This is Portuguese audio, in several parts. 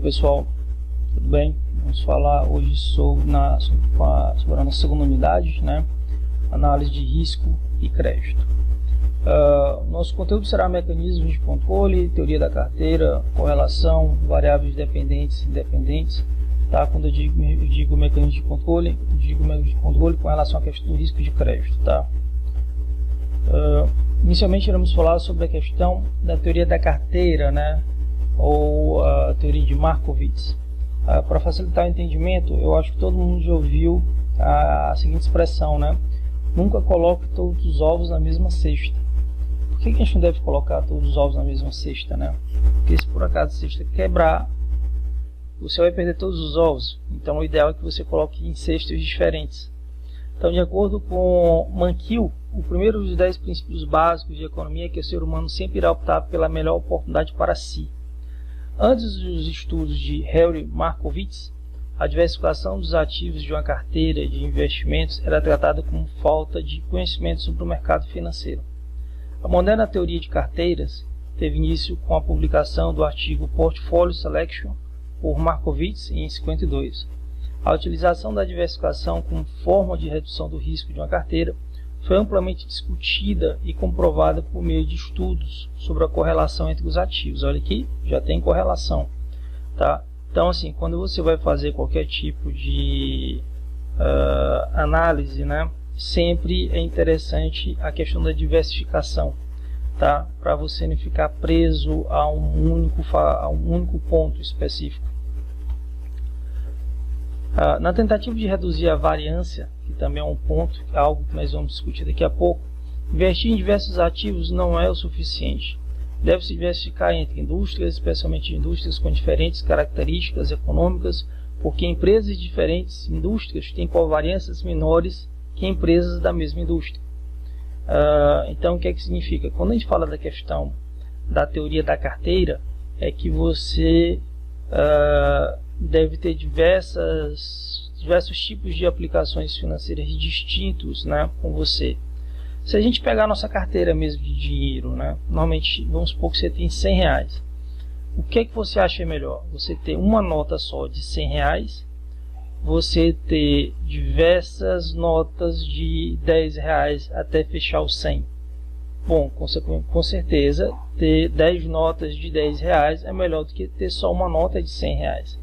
pessoal, tudo bem? Vamos falar hoje sobre a nossa segunda unidade, né? Análise de risco e crédito. Nosso conteúdo será mecanismos de controle, teoria da carteira, correlação, variáveis dependentes e independentes. Tá? Quando eu digo mecanismo de controle, eu digo mecanismo de controle com relação à questão do risco de crédito. Tá? Inicialmente iremos falar sobre a questão da teoria da carteira, né? Ou a teoria de Markowitz. Para facilitar o entendimento, eu acho que todo mundo já ouviu a seguinte expressão, né? Nunca coloque todos os ovos na mesma cesta. Por que a gente não deve colocar todos os ovos na mesma cesta, né? Porque se por acaso a cesta quebrar, você vai perder todos os ovos. Então o ideal é que você coloque em cestas diferentes. Então, de acordo com Mankiw, o primeiro dos 10 princípios básicos de economia é que o ser humano sempre irá optar pela melhor oportunidade para si. Antes dos estudos de Harry Markowitz, a diversificação dos ativos de uma carteira de investimentos era tratada como falta de conhecimento sobre o mercado financeiro. A moderna teoria de carteiras teve início com a publicação do artigo Portfolio Selection por Markowitz em 1952. A utilização da diversificação como forma de redução do risco de uma carteira foi amplamente discutida e comprovada por meio de estudos sobre a correlação entre os ativos. Olha aqui, já tem correlação. Tá? Então, assim, quando você vai fazer qualquer tipo de análise, né, sempre é interessante a questão da diversificação, tá? Para você não ficar preso a um único ponto específico. Na tentativa de reduzir a variância, que também é um ponto, algo que nós vamos discutir daqui a pouco, investir em diversos ativos não é o suficiente. Deve-se diversificar entre indústrias, especialmente indústrias com diferentes características econômicas, porque empresas de diferentes indústrias têm covariâncias menores que empresas da mesma indústria. Então, o que é que significa? Quando a gente fala da questão da teoria da carteira, é que você deve ter diversos tipos de aplicações financeiras distintos, né, com você. Se a gente pegar a nossa carteira mesmo de dinheiro, né, normalmente, vamos supor que você tem R$100. O que é que você acha melhor? Você ter uma nota só de R$100, você ter diversas notas de R$10 até fechar o 100? Bom, com certeza, ter 10 notas de R$10 é melhor do que ter só uma nota de R$100.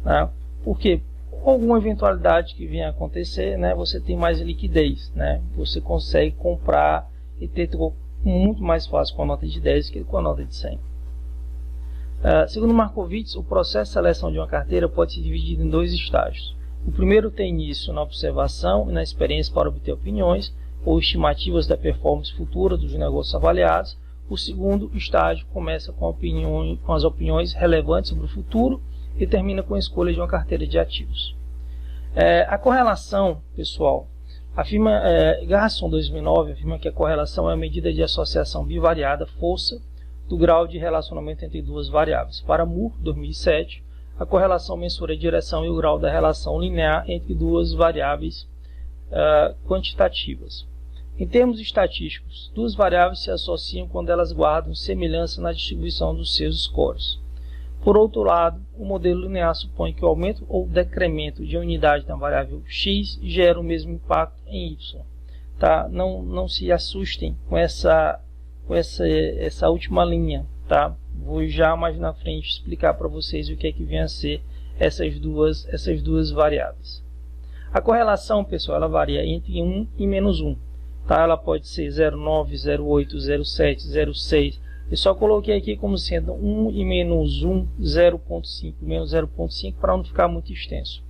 Né? Porque alguma eventualidade que venha a acontecer, né, você tem mais liquidez, né? Você consegue comprar e ter troco muito mais fácil com a nota de 10 que com a nota de 100. Segundo Markowitz, o processo de seleção de uma carteira pode ser dividido em 2 estágios. O primeiro tem início na observação e na experiência para obter opiniões ou estimativas da performance futura dos negócios avaliados. O segundo estágio começa com as opiniões relevantes sobre o futuro e termina com a escolha de uma carteira de ativos. A correlação, pessoal, Garrison 2009 afirma que a correlação é a medida de associação bivariada força do grau de relacionamento entre duas variáveis. Para Moore, 2007, a correlação mensura a direção e o grau da relação linear entre duas variáveis quantitativas. Em termos estatísticos, duas variáveis se associam quando elas guardam semelhança na distribuição dos seus scores. Por outro lado, o modelo linear supõe que o aumento ou decremento de unidade da variável x gera o mesmo impacto em y. Tá? Não se assustem com essa última linha. Tá? Vou já mais na frente explicar para vocês o que é que vem a ser essas duas variáveis. A correlação, pessoal, ela varia entre 1 e menos 1. Tá? Ela pode ser 0,9, 0,8, 0,7, 0,6. Eu só coloquei aqui como sendo 1 e menos 1, 0,5, menos 0,5, para não ficar muito extenso.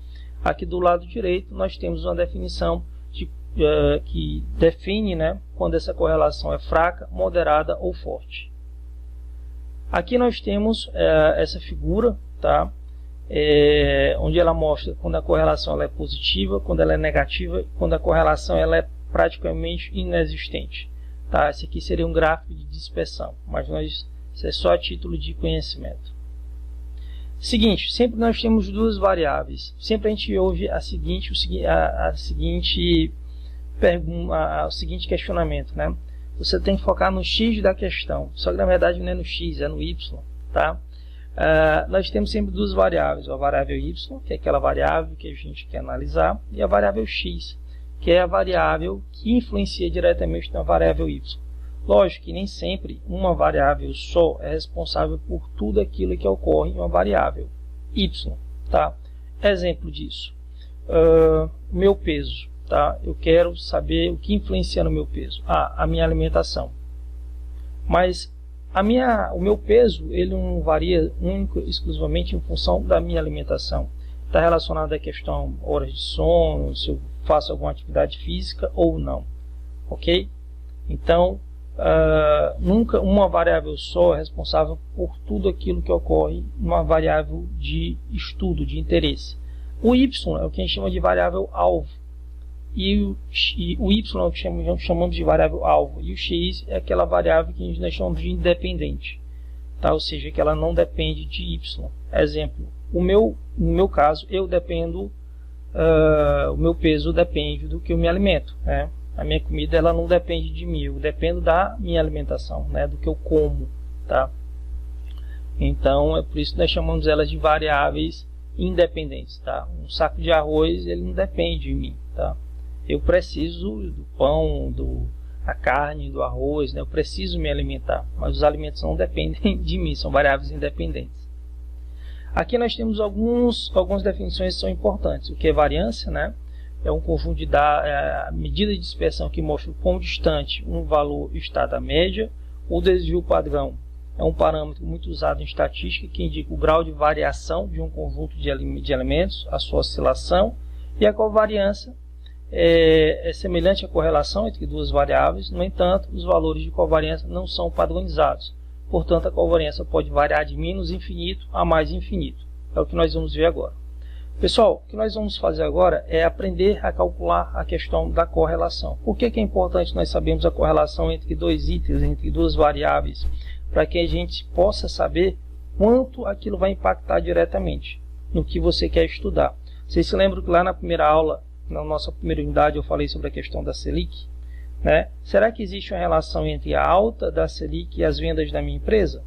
Aqui do lado direito nós temos uma definição que define, né, quando essa correlação é fraca, moderada ou forte. Aqui nós temos essa figura, tá? Onde ela mostra quando a correlação ela é positiva, quando ela é negativa, quando a correlação ela é praticamente inexistente. Tá? Esse aqui seria um gráfico de dispersão, mas isso é só a título de conhecimento. Seguinte, sempre nós temos duas variáveis. Sempre a gente ouve o seguinte questionamento, né? Você tem que focar no x da questão, só que na verdade não é no x, é no y, tá? Nós temos sempre duas variáveis, a variável y, que é aquela variável que a gente quer analisar, e a variável x, que é a variável que influencia diretamente na variável y. Lógico que nem sempre uma variável só é responsável por tudo aquilo que ocorre em uma variável y. Tá? Exemplo disso, meu peso. Tá? Eu quero saber o que influencia no meu peso. A minha alimentação. Mas o meu peso ele não varia exclusivamente em função da minha alimentação. Está relacionado à questão horas de sono, se eu faço alguma atividade física ou não. Ok? Então, nunca uma variável só é responsável por tudo aquilo que ocorre numa variável de estudo, de interesse. O y é o que a gente chama de variável alvo. E o y é o que chamamos de variável alvo. E o x é aquela variável que nós chamamos de independente. Tá? Ou seja, que ela não depende de y. Exemplo, no meu caso, eu dependo, o meu peso depende do que eu me alimento. Né? A minha comida ela não depende de mim, eu dependo da minha alimentação, né? Do que eu como. Tá? Então, é por isso que nós chamamos elas de variáveis independentes. Tá? Um saco de arroz ele não depende de mim. Tá? Eu preciso do pão, da carne, do arroz, né? Eu preciso me alimentar, mas os alimentos não dependem de mim, são variáveis independentes. Aqui nós temos algumas definições que são importantes. O que é variância, né? É um conjunto de dados, medida de dispersão que mostra o quão distante um valor está da média. O desvio padrão é um parâmetro muito usado em estatística que indica o grau de variação de um conjunto de elementos, a sua oscilação, e a covariância é semelhante à correlação entre duas variáveis. No entanto, os valores de covariância não são padronizados. Portanto, a covariância pode variar de menos infinito a mais infinito. É o que nós vamos ver agora. Pessoal, o que nós vamos fazer agora é aprender a calcular a questão da correlação. Por que é importante nós sabermos a correlação entre dois itens, entre duas variáveis? Para que a gente possa saber quanto aquilo vai impactar diretamente no que você quer estudar. Vocês se lembram que lá na primeira aula, na nossa primeira unidade, eu falei sobre a questão da Selic? Né? Será que existe uma relação entre a alta da Selic e as vendas da minha empresa?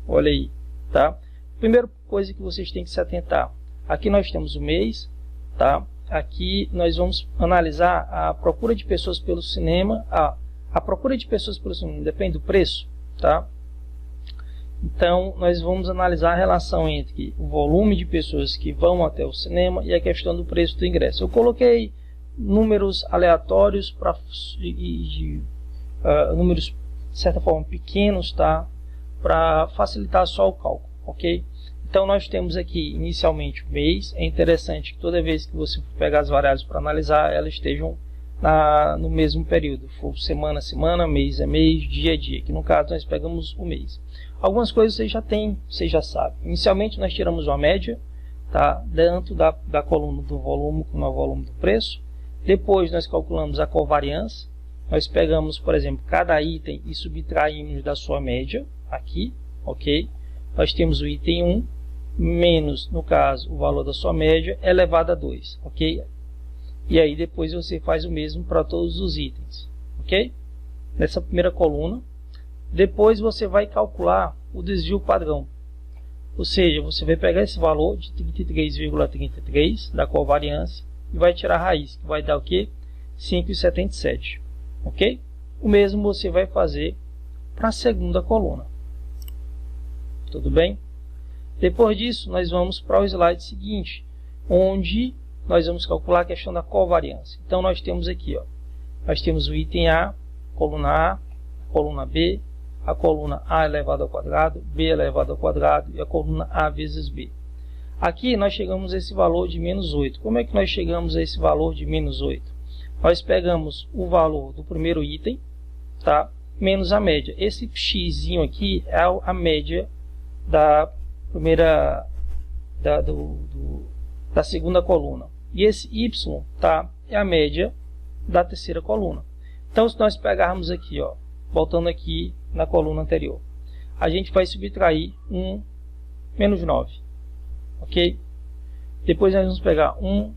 Olha aí. Tá? Primeira coisa que vocês têm que se atentar. Aqui nós temos o mês. Tá? Aqui nós vamos analisar a procura de pessoas pelo cinema. A procura de pessoas pelo cinema depende do preço. Tá? Então, nós vamos analisar a relação entre o volume de pessoas que vão até o cinema e a questão do preço do ingresso. Eu coloquei números aleatórios, números de certa forma pequenos, tá? Para facilitar só o cálculo, ok? Então, nós temos aqui inicialmente o mês. É interessante que toda vez que você for pegar as variáveis para analisar, elas estejam no mesmo período. For semana a semana, mês a mês, dia a dia. Que no caso nós pegamos o mês. Algumas coisas você já sabe. Inicialmente nós tiramos uma média, tá? Dentro da coluna do volume com o volume do preço. Depois nós calculamos a covariância. Nós pegamos, por exemplo, cada item e subtraímos da sua média aqui, ok? Nós temos o item 1 menos, no caso, o valor da sua média elevado a 2, ok? E aí depois você faz o mesmo para todos os itens, ok? Nessa primeira coluna. Depois você vai calcular o desvio padrão. Ou seja, você vai pegar esse valor de 33,33 da covariância e vai tirar a raiz, que vai dar o quê? 5,77. Ok? O mesmo você vai fazer para a segunda coluna. Tudo bem? Depois disso, nós vamos para o slide seguinte, onde nós vamos calcular a questão da covariância. Então, nós temos aqui, ó, nós temos o item A, coluna B, a coluna A elevado ao quadrado, B elevado ao quadrado e a coluna A vezes B. Aqui nós chegamos a esse valor de menos 8. Como é que nós chegamos a esse valor de menos 8? Nós pegamos o valor do primeiro item, tá? Menos a média. Esse x aqui é a média da primeira da segunda coluna. E esse y, tá? É a média da terceira coluna. Então, se nós pegarmos aqui, ó, voltando aqui na coluna anterior, a gente vai subtrair 1 menos 9, ok? Depois nós vamos pegar 1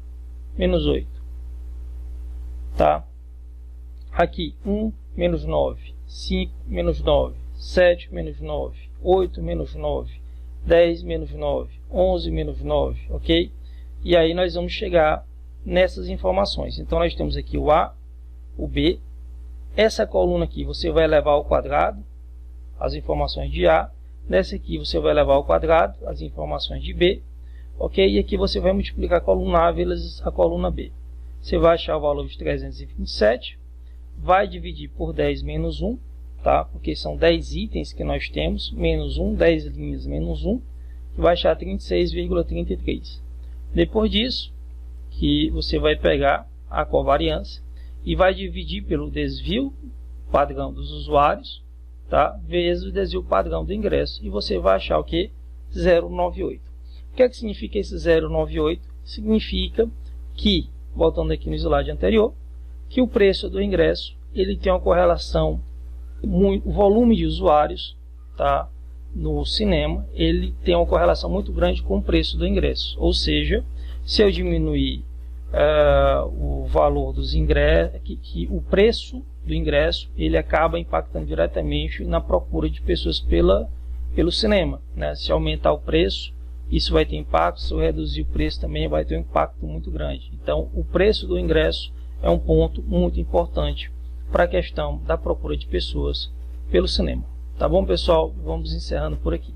menos 8, tá? Aqui 1 menos 9, 5 menos 9, 7 menos 9, 8 menos 9, 10 menos 9, 11 menos 9, ok? E aí nós vamos chegar nessas informações. Então nós temos aqui o A, o B. Essa coluna aqui você vai elevar ao quadrado as informações de A. Nessa aqui você vai elevar ao quadrado as informações de B, ok? E aqui você vai multiplicar a coluna A vezes a coluna B. Você vai achar o valor de 327, vai dividir por 10 menos 1, tá? Porque são 10 itens que nós temos, menos 1, 10 linhas menos 1, que vai achar 36,33. Depois disso, que você vai pegar a covariância e vai dividir pelo desvio padrão dos usuários, tá? Vezes o desvio padrão do ingresso, e você vai achar o que? 0,98. O que é que significa esse 0,98? Significa que, voltando aqui no slide anterior, que o preço do ingresso ele tem uma correlação, o volume de usuários, tá? No cinema, ele tem uma correlação muito grande com o preço do ingresso. Ou seja, se eu diminuir o valor dos ingressos, que o preço do ingresso ele acaba impactando diretamente na procura de pessoas pelo cinema, né? Se aumentar o preço, isso vai ter impacto. Se eu reduzir o preço, também vai ter um impacto muito grande. Então, o preço do ingresso é um ponto muito importante para a questão da procura de pessoas pelo cinema. Tá bom, pessoal? Vamos encerrando por aqui.